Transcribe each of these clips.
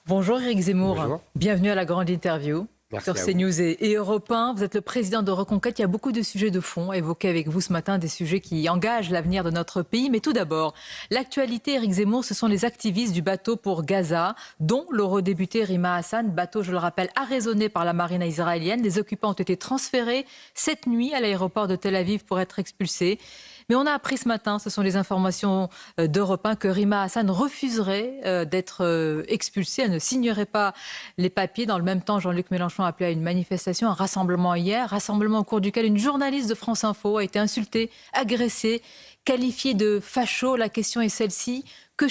Bonjour Éric Zemmour, Bonjour. bienvenue à la grande interview Merci sur à vous. CNews et Europe 1. Vous êtes le président de Reconquête. Il y a beaucoup de sujets de fond à évoquer avec vous ce matin, des sujets qui engagent l'avenir de notre pays. Mais tout d'abord, l'actualité, Éric Zemmour, ce sont les activistes du bateau pour Gaza, dont l'eurodéputé Rima Hassan, bateau, je le rappelle, arraisonné par la marine israélienne. Les occupants ont été transférés cette nuit à l'aéroport de Tel Aviv pour être expulsés. Mais on a appris ce matin, ce sont les informations d'Europe 1, que Rima Hassan refuserait d'être expulsée. Elle ne signerait pas les papiers. Dans le même temps, Jean-Luc Mélenchon a appelé à une manifestation, un rassemblement hier, rassemblement au cours duquel une journaliste de France Info a été insultée, agressée, qualifiée de facho. La question est celle-ci. Que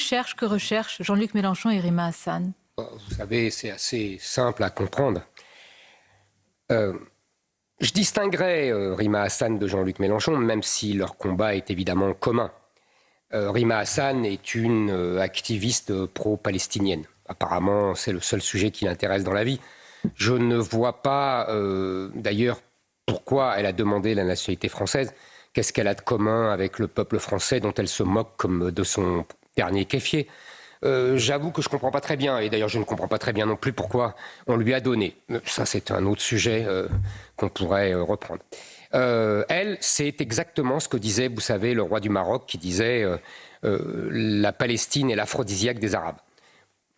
recherchent Jean-Luc Mélenchon et Rima Hassan? Vous savez, c'est assez simple à comprendre. Je distinguerais Rima Hassan de Jean-Luc Mélenchon, même si leur combat est évidemment commun. Rima Hassan est une activiste pro-palestinienne. Apparemment, c'est le seul sujet qui l'intéresse dans la vie. Je ne vois pas, d'ailleurs, pourquoi elle a demandé la nationalité française. Qu'est-ce qu'elle a de commun avec le peuple français dont elle se moque comme de son dernier kéfier? J'avoue que je ne comprends pas très bien, et d'ailleurs je ne comprends pas très bien non plus pourquoi on lui a donné. Ça, c'est un autre sujet qu'on pourrait reprendre. Elle, c'est exactement ce que disait, vous savez, le roi du Maroc, qui disait la Palestine est l'aphrodisiaque des Arabes.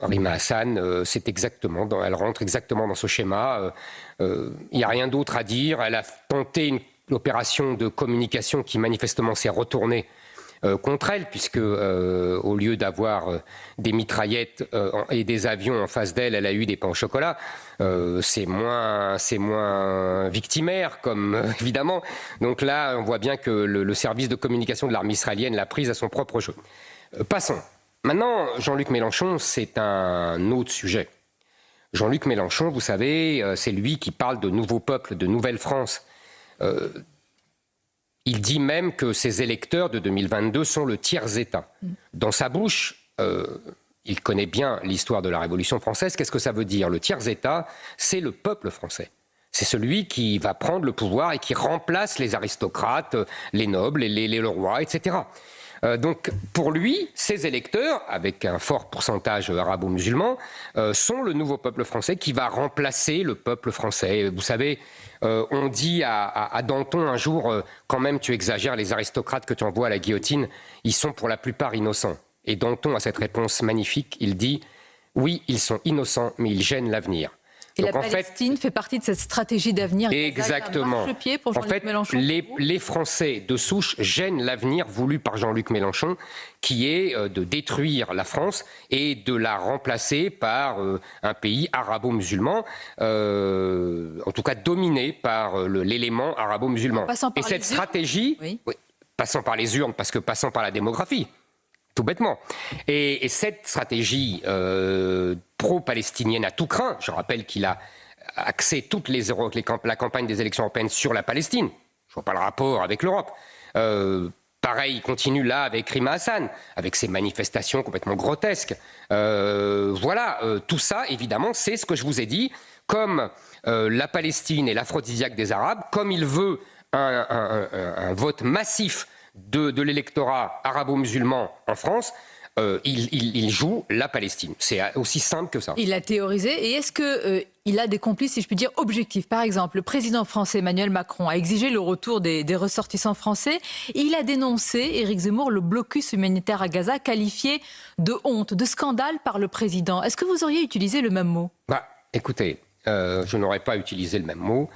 Rima Hassan, elle rentre exactement dans ce schéma. Il n'y a rien d'autre à dire. Elle a tenté une opération de communication qui manifestement s'est retournée contre elle, puisque au lieu d'avoir des mitraillettes et des avions en face d'elle, elle a eu des pains au chocolat. C'est moins victimaire, comme évidemment. Donc là, on voit bien que le service de communication de l'armée israélienne l'a prise à son propre jeu. Passons. Maintenant, Jean-Luc Mélenchon, c'est un autre sujet. Jean-Luc Mélenchon, vous savez, c'est lui qui parle de nouveau peuple, de nouvelle France. Il dit même que ses électeurs de 2022 sont le tiers-État. Dans sa bouche, il connaît bien l'histoire de la Révolution française. Qu'est-ce que ça veut dire? Le tiers-État, c'est le peuple français. C'est celui qui va prendre le pouvoir et qui remplace les aristocrates, les nobles, les rois, etc. Donc, pour lui, ses électeurs, avec un fort pourcentage arabo-musulman, sont le nouveau peuple français qui va remplacer le peuple français. Vous savez, on dit à Danton un jour, quand même tu exagères, les aristocrates que tu envoies à la guillotine, ils sont pour la plupart innocents. Et Danton a cette réponse magnifique, il dit, oui, ils sont innocents, mais ils gênent l'avenir. Et donc, la Palestine fait partie de cette stratégie d'avenir. Exactement. En fait, les Français de souche gênent l'avenir voulu par Jean-Luc Mélenchon, qui est de détruire la France et de la remplacer par un pays arabo-musulman, en tout cas dominé par l'élément arabo-musulman. Et cette stratégie, oui, passant par les urnes, parce que passant par la démographie, tout bêtement. Et cette stratégie pro-palestinienne à tout craint, je rappelle qu'il a axé toute la campagne des élections européennes sur la Palestine. Je ne vois pas le rapport avec l'Europe. Pareil, il continue là avec Rima Hassan, avec ses manifestations complètement grotesques. Voilà, tout ça, évidemment, c'est ce que je vous ai dit. Comme la Palestine est l'aphrodisiaque des Arabes, comme il veut un vote massif de l'électorat arabo-musulman en France, il joue la Palestine. C'est aussi simple que ça. Il l'a théorisé. Et est-ce qu'il a des complices, si je puis dire, objectifs? Par exemple, le président français Emmanuel Macron a exigé le retour des ressortissants français. Il a dénoncé, Éric Zemmour, le blocus humanitaire à Gaza, qualifié de honte, de scandale par le président. Est-ce que vous auriez utilisé le même mot? Écoutez, je n'aurais pas utilisé le même mot.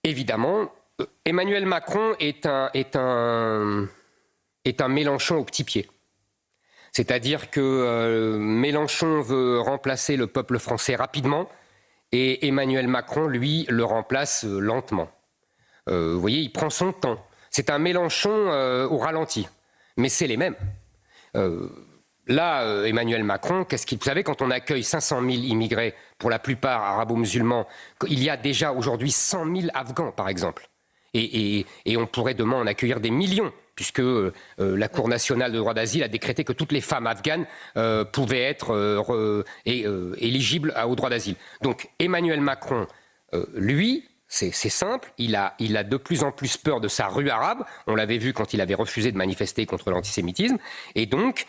Évidemment, Emmanuel Macron est un Mélenchon au petit pied. C'est-à-dire que Mélenchon veut remplacer le peuple français rapidement et Emmanuel Macron, lui, le remplace lentement. Vous voyez, il prend son temps. C'est un Mélenchon au ralenti, mais c'est les mêmes. Là, Emmanuel Macron, vous savez, quand on accueille 500 000 immigrés, pour la plupart arabo-musulmans, il y a déjà aujourd'hui 100 000 Afghans, par exemple. Et on pourrait demain en accueillir des millions, puisque la Cour nationale de droit d'asile a décrété que toutes les femmes afghanes pouvaient être éligibles au droit d'asile. Donc Emmanuel Macron, lui, c'est simple, il a de plus en plus peur de sa rue arabe. On l'avait vu quand il avait refusé de manifester contre l'antisémitisme. Et donc,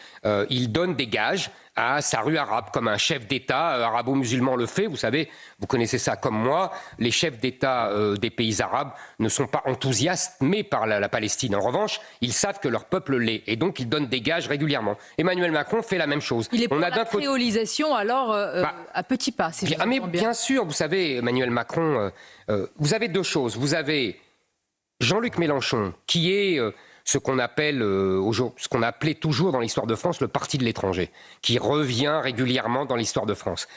il donne des gages à sa rue arabe, comme un chef d'État arabo-musulman le fait. Vous savez, vous connaissez ça comme moi, les chefs d'État des pays arabes ne sont pas enthousiasmés par la Palestine. En revanche, ils savent que leur peuple l'est, et donc ils donnent des gages régulièrement. Emmanuel Macron fait la même chose. Il est pour la créolisation, alors, à petits pas, si je mais comprends bien. Bien sûr, vous savez, Emmanuel Macron, vous avez deux choses. Vous avez Jean-Luc Mélenchon, qui est ce qu'on appelait toujours dans l'histoire de France le parti de l'étranger, qui revient régulièrement dans l'histoire de France.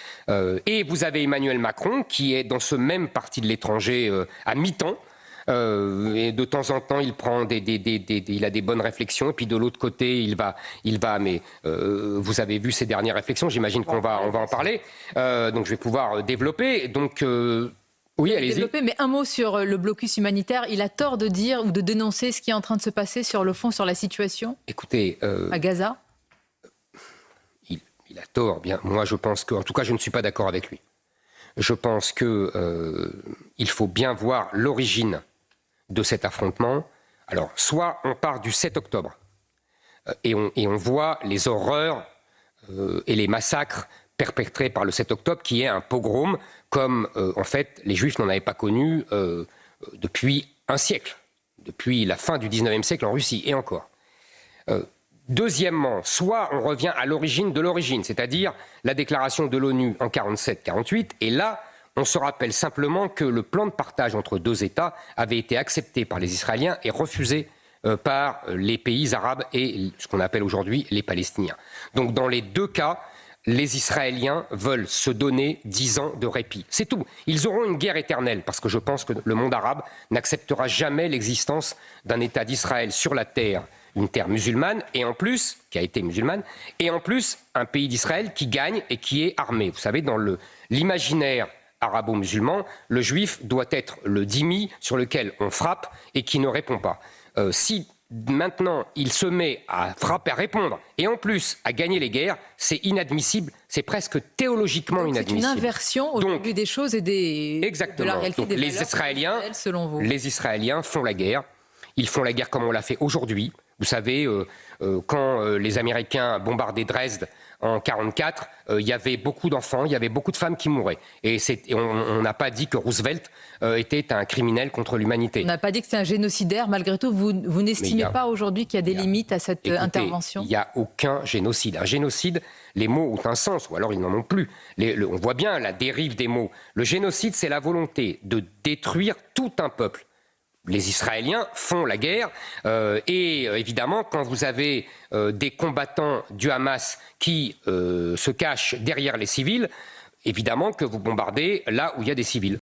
Et vous avez Emmanuel Macron, qui est dans ce même parti de l'étranger à mi-temps. Et de temps en temps, il prend il a des bonnes réflexions, et puis de l'autre côté, il va. Mais vous avez vu ses dernières réflexions. J'imagine qu'on va en parler. Donc, je vais pouvoir développer. Donc. Oui, allez-y. Mais un mot sur le blocus humanitaire. Il a tort de dire ou de dénoncer ce qui est en train de se passer sur le fond, sur la situation. Écoutez, à Gaza. Il a tort. Bien, moi, je pense que, en tout cas, je ne suis pas d'accord avec lui. Je pense que il faut bien voir l'origine de cet affrontement. Alors, soit on part du 7 octobre et on voit les horreurs et les massacres perpétrés par le 7 octobre, qui est un pogrom, comme en fait les Juifs n'en avaient pas connu depuis un siècle, depuis la fin du 19e siècle en Russie, et encore. Deuxièmement, soit on revient à l'origine de l'origine, c'est-à-dire la déclaration de l'ONU en 47-48, et là, on se rappelle simplement que le plan de partage entre deux États avait été accepté par les Israéliens et refusé par les pays arabes et ce qu'on appelle aujourd'hui les Palestiniens. Donc dans les deux cas, les Israéliens veulent se donner 10 ans de répit. C'est tout. Ils auront une guerre éternelle, parce que je pense que le monde arabe n'acceptera jamais l'existence d'un État d'Israël sur la terre, une terre musulmane, et en plus, qui a été musulmane, et en plus, un pays d'Israël qui gagne et qui est armé. Vous savez, dans l'imaginaire arabo-musulman, le juif doit être le dhimmi sur lequel on frappe et qui ne répond pas. Si maintenant il se met à frapper, à répondre, et en plus à gagner les guerres, c'est inadmissible, c'est presque théologiquement inadmissible. C'est une inversion aujourd'hui des choses et exactement. de la réalité Donc, des les valeurs Israéliens, selon vous. Les Israéliens font la guerre. Ils font la guerre comme on l'a fait aujourd'hui. Vous savez, quand les Américains bombardaient Dresde en 1944, il y avait beaucoup d'enfants, il y avait beaucoup de femmes qui mouraient. Et on n'a pas dit que Roosevelt était un criminel contre l'humanité. On n'a pas dit que c'était un génocidaire. Malgré tout, vous n'estimez pas aujourd'hui qu'il y a des limites à cette intervention ? Il n'y a aucun génocide. Un génocide, les mots ont un sens, ou alors ils n'en ont plus. On voit bien la dérive des mots. Le génocide, c'est la volonté de détruire tout un peuple. Les Israéliens font la guerre et évidemment, quand vous avez des combattants du Hamas qui se cachent derrière les civils, évidemment que vous bombardez là où il y a des civils.